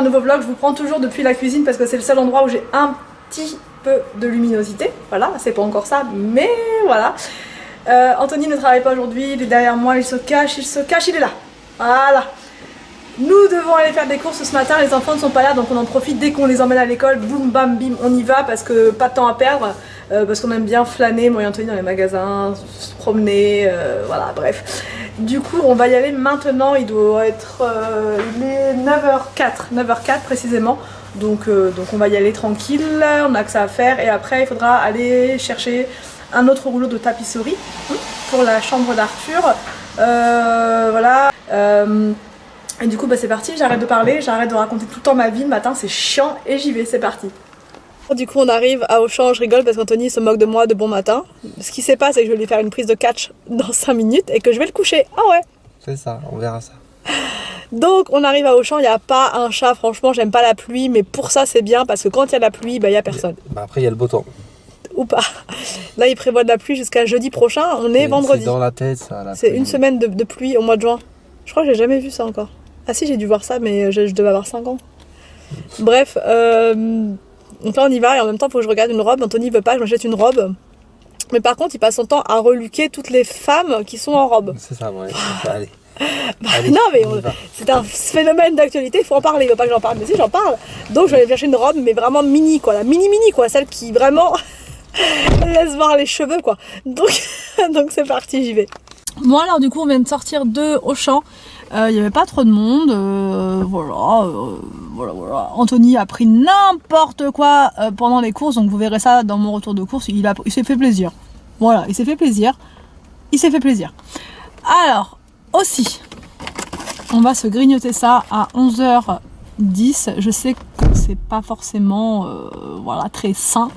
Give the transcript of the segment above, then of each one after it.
un nouveau vlog. Je vous prends toujours depuis la cuisine parce que c'est le seul endroit où j'ai un petit peu de luminosité. Voilà, c'est pas encore ça, mais voilà. Anthony ne travaille pas aujourd'hui, il est derrière moi, il se cache, il est là. Voilà. Nous devons aller faire des courses ce matin, les enfants ne sont pas là, donc on en profite dès qu'on les emmène à l'école, boum bam bim, on y va parce que pas de temps à perdre, parce qu'on aime bien flâner, moi et Anthony dans les magasins, se promener, voilà, bref. Du coup, on va y aller maintenant, il doit être il est 9h04 précisément, donc on va y aller tranquille, on a que ça à faire, et après il faudra aller chercher un autre rouleau de tapisserie pour la chambre d'Arthur, voilà. Et du coup bah c'est parti, j'arrête de parler, j'arrête de raconter tout le temps ma vie le matin, c'est chiant et j'y vais, c'est parti. Du coup on arrive à Auchan, je rigole parce qu'Anthony se moque de moi de bon matin. Ce qui s'est passé c'est que je vais lui faire une prise de catch dans 5 minutes et que je vais le coucher. Ah ouais. C'est ça, on verra ça. Donc on arrive à Auchan, il n'y a pas un chat, franchement j'aime pas la pluie, mais pour ça c'est bien parce que quand il y a la pluie, bah il n'y a personne. Bah après il y a le beau temps. Ou pas. Là il prévoit de la pluie jusqu'à jeudi prochain, on est vendredi. C'est dans la tête ça. C'est une semaine de pluie au mois de juin. Je crois que j'ai jamais vu ça encore. Ah si, j'ai dû voir ça, mais je devais avoir 5 ans. Bref, donc là on y va, et en même temps il faut que je regarde une robe. Anthony veut pas que je m'achète une robe. Mais par contre il passe son temps à reluquer toutes les femmes qui sont en robe. C'est ça, ouais. Allez. Allez, non mais c'est un phénomène d'actualité, il faut en parler, il veut pas que j'en parle, mais si j'en parle. Donc je vais aller chercher une robe, mais vraiment mini quoi, la mini quoi, celle qui vraiment laisse voir les cheveux quoi. Donc c'est parti, j'y vais. Bon alors du coup on vient de sortir de Auchan. Il n'y avait pas trop de monde, voilà. Anthony a pris n'importe quoi pendant les courses, donc vous verrez ça dans mon retour de course, il s'est fait plaisir. Voilà, il s'est fait plaisir. Alors, aussi, on va se grignoter ça à 11h10. Je sais que c'est pas forcément très sain,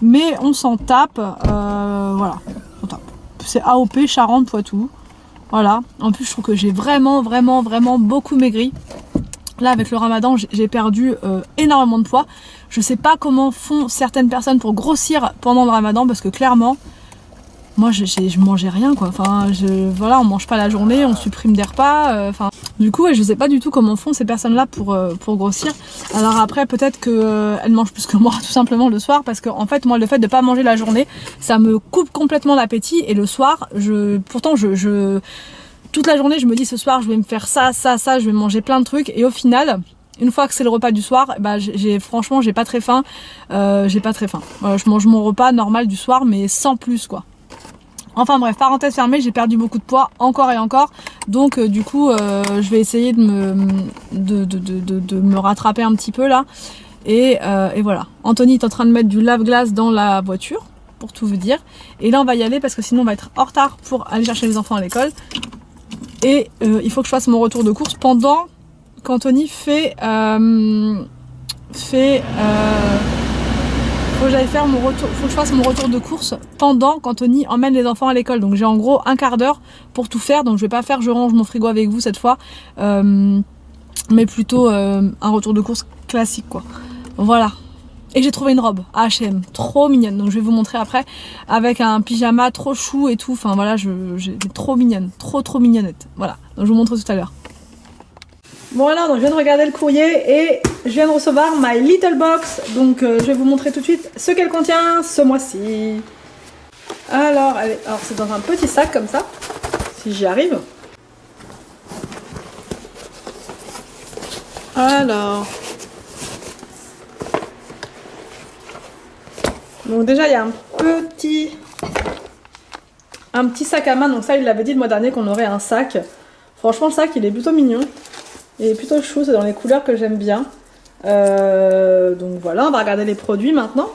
mais on s'en tape, voilà, on tape. C'est AOP Charente-Poitou. Voilà, en plus je trouve que j'ai vraiment beaucoup maigri. Là avec le ramadan j'ai perdu énormément de poids. Je sais pas comment font certaines personnes pour grossir pendant le ramadan parce que clairement moi je mangeais rien quoi. Enfin voilà, on mange pas la journée, on supprime des repas. Du coup je sais pas du tout comment font ces personnes là pour grossir. Alors après peut-être qu'elles mangent plus que moi tout simplement le soir, parce que en fait moi le fait de pas manger la journée ça me coupe complètement l'appétit, et le soir pourtant toute la journée je me dis ce soir je vais me faire ça, je vais manger plein de trucs, et au final une fois que c'est le repas du soir, bah franchement j'ai pas très faim. Voilà, je mange mon repas normal du soir mais sans plus quoi. Enfin bref, parenthèse fermée, j'ai perdu beaucoup de poids encore et encore, donc du coup je vais essayer de me rattraper un petit peu là, et voilà. Anthony est en train de mettre du lave-glace dans la voiture pour tout vous dire, et là on va y aller parce que sinon on va être en retard pour aller chercher les enfants à l'école, et il faut que je fasse mon retour de course pendant qu'Anthony faut que j'aille faire mon retour, faut que je fasse mon retour de course pendant qu'Anthony emmène les enfants à l'école. Donc j'ai en gros un quart d'heure pour tout faire. Donc je vais pas faire je range mon frigo avec vous cette fois, mais plutôt un retour de course classique quoi. Voilà. Et j'ai trouvé une robe à H&M, trop mignonne. Donc je vais vous montrer après, avec un pyjama trop chou et tout. Enfin voilà, j'ai trop mignonne, trop mignonnette. Voilà. Donc je vous montre tout à l'heure. Bon alors, donc je viens de regarder le courrier et je viens de recevoir My Little Box. Donc je vais vous montrer tout de suite ce qu'elle contient ce mois-ci. Alors c'est dans un petit sac comme ça, si j'y arrive. Alors, donc déjà il y a un petit sac à main. Donc ça il l'avait dit le mois dernier qu'on aurait un sac. Franchement le sac il est plutôt mignon. Il est plutôt chou, c'est dans les couleurs que j'aime bien. Donc voilà, on va regarder les produits maintenant.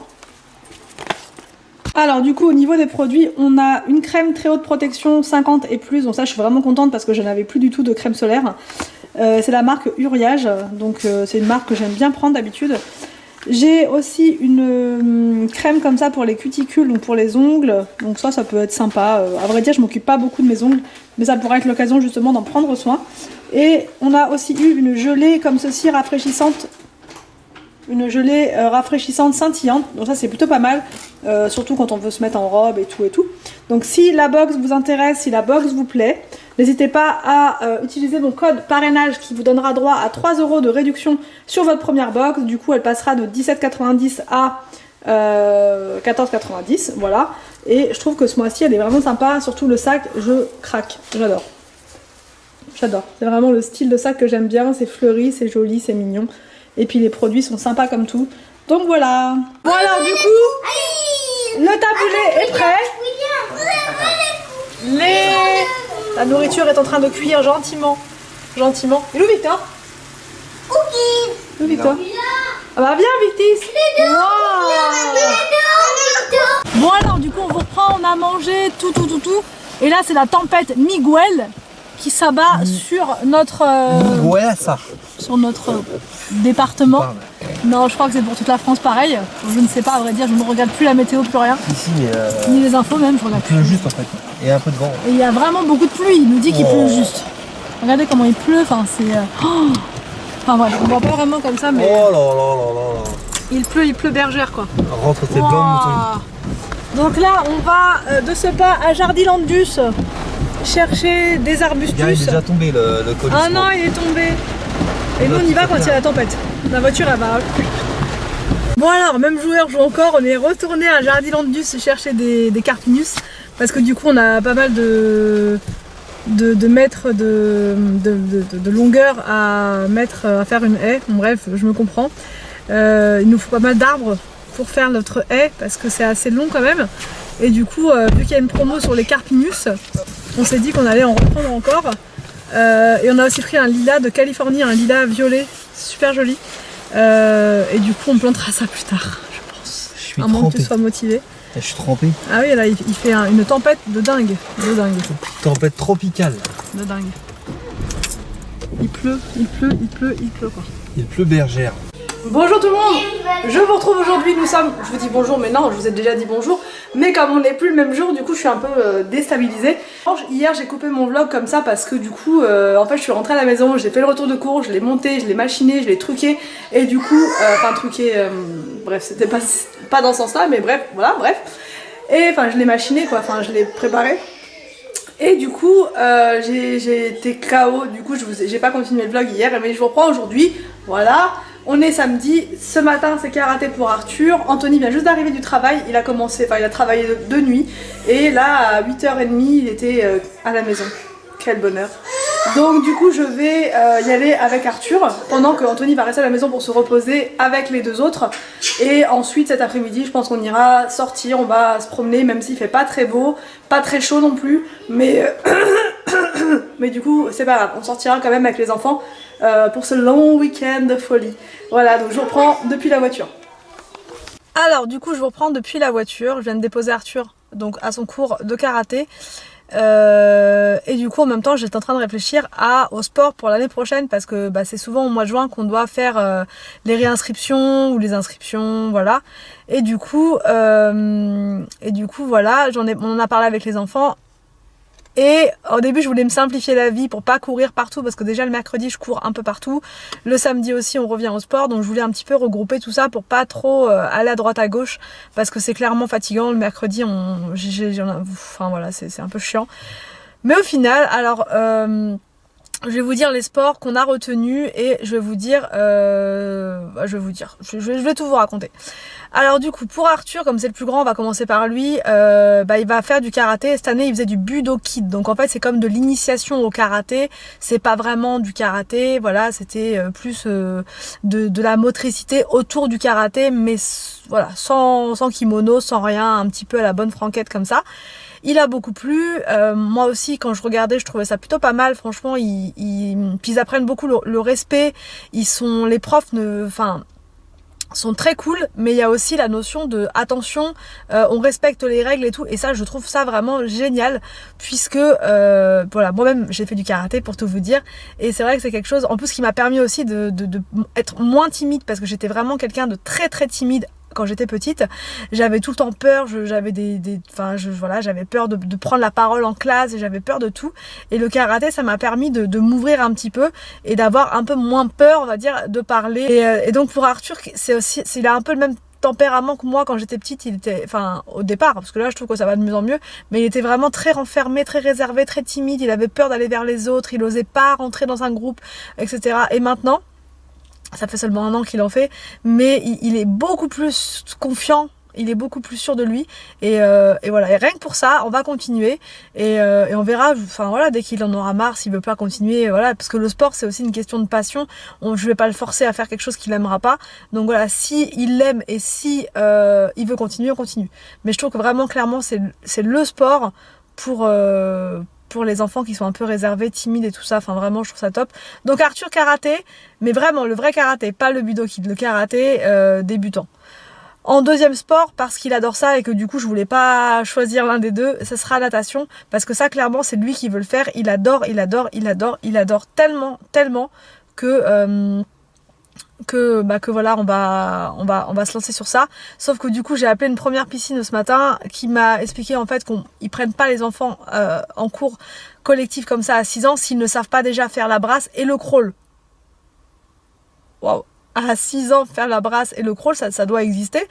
Alors du coup au niveau des produits, on a une crème très haute protection 50 et plus. Donc ça je suis vraiment contente parce que je n'avais plus du tout de crème solaire. C'est la marque Uriage, donc c'est une marque que j'aime bien prendre d'habitude. J'ai aussi une crème comme ça pour les cuticules, donc pour les ongles. Donc ça peut être sympa. À vrai dire je m'occupe pas beaucoup de mes ongles, mais ça pourrait être l'occasion justement d'en prendre soin. Et on a aussi eu une gelée comme ceci rafraîchissante. Une gelée rafraîchissante scintillante. Donc ça c'est plutôt pas mal. Surtout quand on veut se mettre en robe et tout. Donc si la box vous intéresse, si la box vous plaît, N'hésitez pas à utiliser mon code parrainage qui vous donnera droit à 3 € de réduction sur votre première box. Du coup, elle passera de 17,90 à 14,90, voilà. Et je trouve que ce mois-ci, elle est vraiment sympa. Surtout le sac, je craque, j'adore. J'adore, c'est vraiment le style de sac que j'aime bien. C'est fleuri, c'est joli, c'est mignon. Et puis les produits sont sympas comme tout. Donc voilà. Bon alors du coup, le taboulé est prêt. La nourriture est en train de cuire gentiment. Gentiment. Il est où Victor? Où Victor? Ah bah viens Victis. Wow. Bon alors du coup on vous reprend, on a mangé tout. Et là c'est la tempête Miguel qui s'abat sur notre département. Non, je crois que c'est pour toute la France pareil. Je ne sais pas, à vrai dire, je ne regarde plus la météo, plus rien. Ici, ni les infos même, je regarde il pleut juste en fait. Et un peu de vent. Et il y a vraiment beaucoup de pluie, il nous dit qu'il pleut juste. Regardez comment il pleut, enfin c'est... Enfin bref, on voit pas vraiment comme ça, mais... Oh là là là là. Il pleut bergère quoi. Rentre tes blancs moutons. Donc là, on va de ce pas à Jardilandus chercher des arbustus. Il est déjà tombé le colis. Ah non, il est tombé. Et nous on y va quand il y a la tempête. La voiture elle va. Bon alors, même joueur joue encore, on est retourné à Jardilandus chercher des carpinus. Parce que du coup on a pas mal de mètres de longueur à mettre à faire une haie. Bon, bref, je me comprends. Il nous faut pas mal d'arbres pour faire notre haie parce que c'est assez long quand même. Et du coup, vu qu'il y a une promo sur les carpinus, on s'est dit qu'on allait en reprendre encore. Et on a aussi pris un lilas de Californie, un lilas violet, super joli. Et du coup on plantera ça plus tard, je pense. Je suis à moins que tu sois motivé. Je suis trempé. Ah oui, là il fait une tempête de dingue. Tempête tropicale. De dingue. Il pleut quoi. Il pleut bergère. Bonjour tout le monde, je vous retrouve aujourd'hui, je vous dis bonjour mais non, je vous ai déjà dit bonjour, mais comme on n'est plus le même jour, du coup je suis un peu déstabilisée. Hier j'ai coupé mon vlog comme ça parce que du coup, en fait je suis rentrée à la maison, j'ai fait le retour de cours, je l'ai monté, je l'ai machiné, je l'ai truqué, et du coup, bref c'était pas dans ce sens là, mais bref, voilà, bref. Et enfin je l'ai machiné quoi, enfin je l'ai préparé. Et du coup, j'ai été KO, du coup j'ai pas continué le vlog hier, mais je vous reprends aujourd'hui, voilà. On est samedi, ce matin c'est karaté pour Arthur, Anthony vient juste d'arriver du travail, il a travaillé de nuit, et là à 8h30 il était à la maison, quel bonheur. Donc du coup je vais y aller avec Arthur, pendant que Anthony va rester à la maison pour se reposer avec les deux autres, et ensuite cet après-midi je pense qu'on ira sortir, on va se promener même s'il fait pas très beau, pas très chaud non plus, mais, mais du coup c'est pas grave, on sortira quand même avec les enfants. Pour ce long week-end de folie. Voilà, donc je reprends depuis la voiture. Alors du coup je vous reprends depuis la voiture, je viens de déposer Arthur donc à son cours de karaté. Et du coup en même temps j'étais en train de réfléchir au sport pour l'année prochaine parce que c'est souvent au mois de juin qu'on doit faire les réinscriptions ou les inscriptions, voilà. Et du coup voilà, on en a parlé avec les enfants. Et au début je voulais me simplifier la vie pour pas courir partout parce que déjà le mercredi je cours un peu partout, le samedi aussi on revient au sport, donc je voulais un petit peu regrouper tout ça pour pas trop aller à droite à gauche parce que c'est clairement fatigant. Le mercredi enfin voilà, c'est un peu chiant, mais au final alors je vais vous dire les sports qu'on a retenus et je vais tout vous raconter. Alors du coup pour Arthur, comme c'est le plus grand, on va commencer par lui, il va faire du karaté. Cette année il faisait du Budoki, donc en fait c'est comme de l'initiation au karaté, c'est pas vraiment du karaté, voilà, c'était plus de la motricité autour du karaté, mais voilà, sans kimono, sans rien, un petit peu à la bonne franquette comme ça. Il a beaucoup plu, moi aussi quand je regardais je trouvais ça plutôt pas mal, franchement puis ils apprennent beaucoup le respect, les profs sont très cool, mais il y a aussi la notion de attention, on respecte les règles et tout, et ça je trouve ça vraiment génial puisque voilà, moi-même j'ai fait du karaté pour tout vous dire, et c'est vrai que c'est quelque chose en plus qui m'a permis aussi de être moins timide parce que j'étais vraiment quelqu'un de très très timide. Quand j'étais petite, j'avais tout le temps peur, j'avais j'avais peur de prendre la parole en classe et j'avais peur de tout. Et le karaté, ça m'a permis de m'ouvrir un petit peu et d'avoir un peu moins peur, on va dire, de parler. Et donc pour Arthur, il a un peu le même tempérament que moi quand j'étais petite, il était, enfin au départ, parce que là je trouve que ça va de mieux en mieux, mais il était vraiment très renfermé, très réservé, très timide, il avait peur d'aller vers les autres, il n'osait pas rentrer dans un groupe, etc. Et maintenant, ça fait seulement 1 an qu'il en fait, mais il est beaucoup plus confiant. Il est beaucoup plus sûr de lui et voilà, et rien que pour ça on va continuer et on verra, enfin voilà, dès qu'il en aura marre, s'il veut pas continuer, voilà, parce que le sport c'est aussi une question de passion, je vais pas le forcer à faire quelque chose qu'il aimera pas, donc voilà, si il l'aime et si il veut continuer, on continue, mais je trouve que vraiment clairement c'est le sport pour les enfants qui sont un peu réservés, timides et tout ça, enfin vraiment je trouve ça top. Donc Arthur karaté, mais vraiment le vrai karaté, pas le budoki, le karaté débutant. En deuxième sport, parce qu'il adore ça et que du coup je voulais pas choisir l'un des deux, ce sera natation, parce que ça clairement c'est lui qui veut le faire, il adore tellement que voilà, on va se lancer sur ça. Sauf que du coup j'ai appelé une première piscine ce matin qui m'a expliqué en fait qu'ils prennent pas les enfants en cours collectif comme ça à 6 ans s'ils ne savent pas déjà faire la brasse et le crawl. Waouh! À 6 ans, faire la brasse et le crawl, ça doit exister,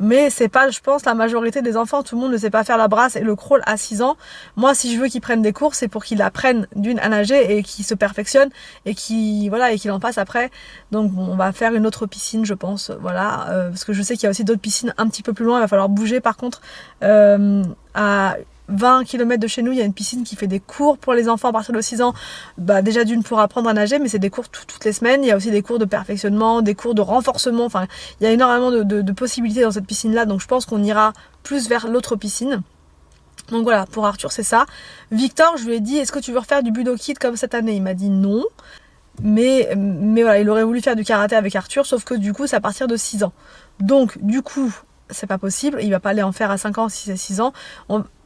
mais c'est pas, je pense, la majorité des enfants. Tout le monde ne sait pas faire la brasse et le crawl à 6 ans. Moi, si je veux qu'ils prennent des cours, c'est pour qu'ils apprennent à nager et qu'ils se perfectionnent et qu'ils en passent après. Donc bon, on va faire une autre piscine, je pense, voilà, parce que je sais qu'il y a aussi d'autres piscines un petit peu plus loin. Il va falloir bouger par contre à 20 km de chez nous, il y a une piscine qui fait des cours pour les enfants à partir de 6 ans. Déjà d'une pour apprendre à nager, mais c'est des cours toutes les semaines. Il y a aussi des cours de perfectionnement, des cours de renforcement. Enfin, il y a énormément de possibilités dans cette piscine-là. Donc je pense qu'on ira plus vers l'autre piscine. Donc voilà, pour Arthur, c'est ça. Victor, je lui ai dit, est-ce que tu veux refaire du budo-kid comme cette année? Il m'a dit non. Mais voilà, il aurait voulu faire du karaté avec Arthur, sauf que du coup, c'est à partir de 6 ans. Donc du coup, c'est pas possible. Il va pas aller en faire à 5 ans si c'est 6 ans.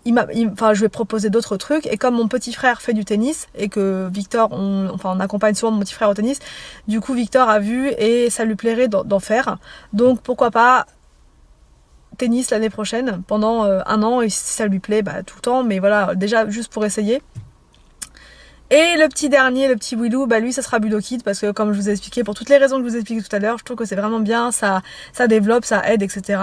Je vais proposer d'autres trucs, et comme mon petit frère fait du tennis et que Victor, on accompagne souvent mon petit frère au tennis, du coup Victor a vu et ça lui plairait d'en faire, donc pourquoi pas tennis l'année prochaine pendant 1 an, et si ça lui plaît, tout le temps, mais voilà, déjà juste pour essayer. Et le petit Willou, lui ça sera budo-kid, parce que comme je vous ai expliqué, pour toutes les raisons que je vous ai expliquées tout à l'heure, je trouve que c'est vraiment bien, ça développe, ça aide, etc.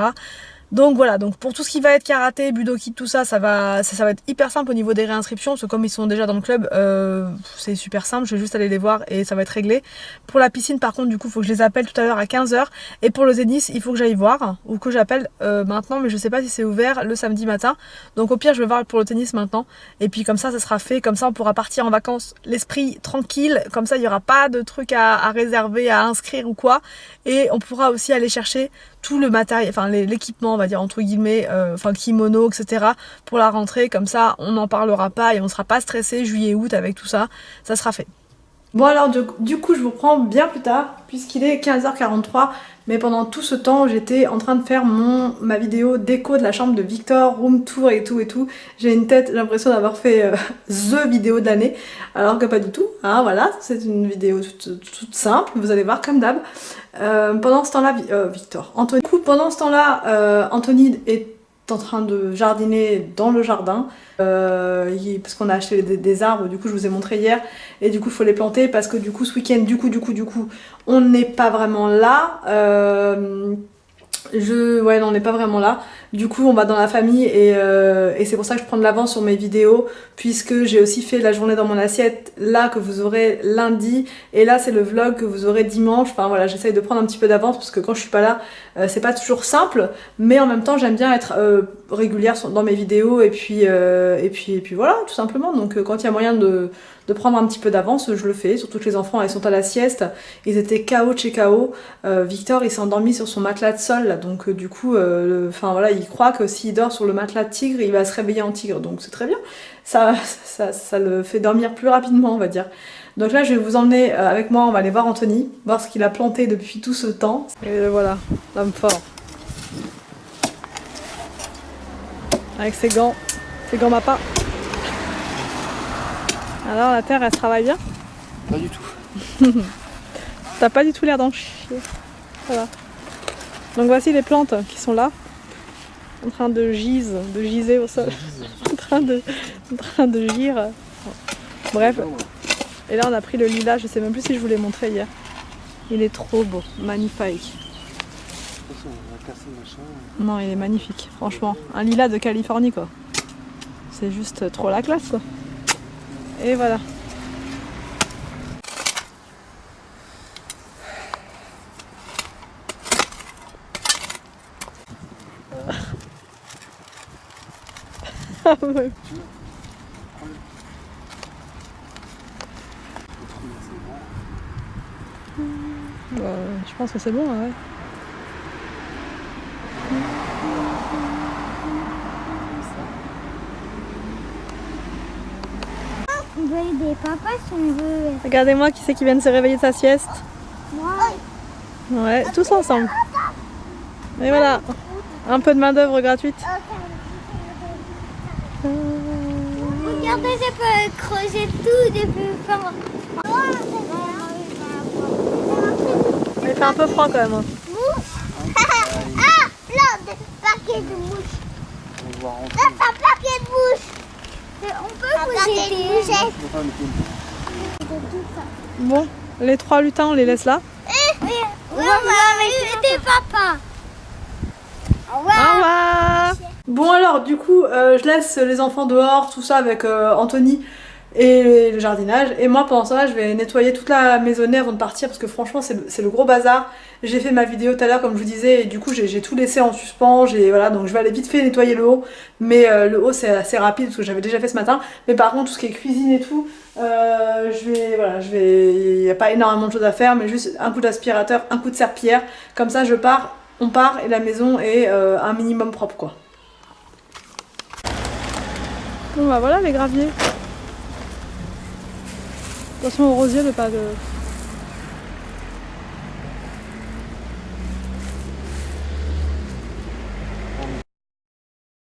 Donc voilà, donc pour tout ce qui va être karaté, budo-kid, tout ça, ça va être hyper simple au niveau des réinscriptions, parce que comme ils sont déjà dans le club, c'est super simple, je vais juste aller les voir et ça va être réglé. Pour la piscine par contre, du coup, il faut que je les appelle tout à l'heure à 15 h, et pour le tennis, il faut que j'aille voir, ou que j'appelle maintenant, mais je sais pas si c'est ouvert le samedi matin, donc au pire je vais voir pour le tennis maintenant, et puis comme ça sera fait, comme ça on pourra partir en vacances l'esprit tranquille, comme ça il n'y aura pas de trucs à réserver, à inscrire ou quoi, et on pourra aussi aller chercher tout le matériel, enfin l'équipement, on va dire entre guillemets, kimono, etc. pour la rentrée, comme ça on n'en parlera pas et on sera pas stressé juillet, août avec tout ça, ça sera fait. Bon alors du coup je vous reprends bien plus tard, puisqu'il est 15h43, mais pendant tout ce temps j'étais en train de faire ma vidéo déco de la chambre de Victor, room tour et tout. J'ai une tête, j'ai l'impression d'avoir fait the vidéo de l'année, alors que pas du tout, hein, voilà, c'est une vidéo toute simple, vous allez voir comme d'hab. Pendant ce temps-là, Anthony est en train de jardiner dans le jardin, parce qu'on a acheté des arbres, du coup je vous ai montré hier, et du coup il faut les planter, parce que du coup ce week-end, du coup on n'est pas vraiment là, on n'est pas vraiment là. Du coup on va dans la famille, et c'est pour ça que je prends de l'avance sur mes vidéos, puisque j'ai aussi fait la journée dans mon assiette là que vous aurez lundi, et là c'est le vlog que vous aurez dimanche. Enfin voilà, j'essaye de prendre un petit peu d'avance, parce que quand je suis pas là, c'est pas toujours simple, mais en même temps j'aime bien être régulière dans mes vidéos, et puis voilà, tout simplement. Donc quand il y a moyen de prendre un petit peu d'avance, je le fais, surtout que les enfants ils sont à la sieste, ils étaient KO de chez KO. Victor il s'est endormi sur son matelas de sol là, donc du coup il croit que s'il dort sur le matelas de tigre, il va se réveiller en tigre, donc c'est très bien, ça le fait dormir plus rapidement, on va dire. Donc là je vais vous emmener avec moi, on va aller voir Anthony, voir ce qu'il a planté depuis tout ce temps. Et voilà, l'homme fort, avec ses gants Mappa. Alors la terre elle se travaille bien? Pas du tout. T'as pas du tout l'air d'en chier. Voilà. Donc voici les plantes qui sont là, en train de giser au sol, en train de gire. Bref. Et là on a pris le lilas, je sais même plus si je vous l'ai montré hier. Il est trop beau, magnifique. casser le machin. Non, il est magnifique, franchement. Un lilas de Californie, quoi. C'est juste trop la classe, quoi. Et voilà. Ah ouais. Je pense que c'est bon, ouais. On veut aider papa si on veut. Regardez-moi qui c'est qui vient de se réveiller de sa sieste. Moi. Ouais, tous ensemble. Et voilà, un peu de main d'œuvre gratuite. Regardez, je peux creuser tout, je peux faire. Il fait un peu froid quand même. Hein. Mouche. Ah, plein de paquets de mouches. On va voir rentrer. Là, c'est un papier de mouche. On peut bouger des mouchettes. On va pas mettre une- Bon, les 3 lutins, on les laisse là. Oui, on va aider papa. Au Au revoir. revoir. Bon alors, du coup, je laisse les enfants dehors, tout ça avec Anthony et le jardinage. Et moi, pendant ça, je vais nettoyer toute la maisonnée avant de partir parce que franchement, c'est le gros bazar. J'ai fait ma vidéo tout à l'heure, comme je vous disais, et du coup, j'ai tout laissé en suspens. Voilà, donc je vais aller vite fait nettoyer le haut. Mais le haut, c'est assez rapide parce que j'avais déjà fait ce matin. Mais par contre, tout ce qui est cuisine et tout, il n'y a pas énormément de choses à faire, mais juste un coup d'aspirateur, un coup de serpillière. Comme ça, on part et la maison est un minimum propre, quoi. Bon bah voilà les graviers. Attention au rosier de pas de...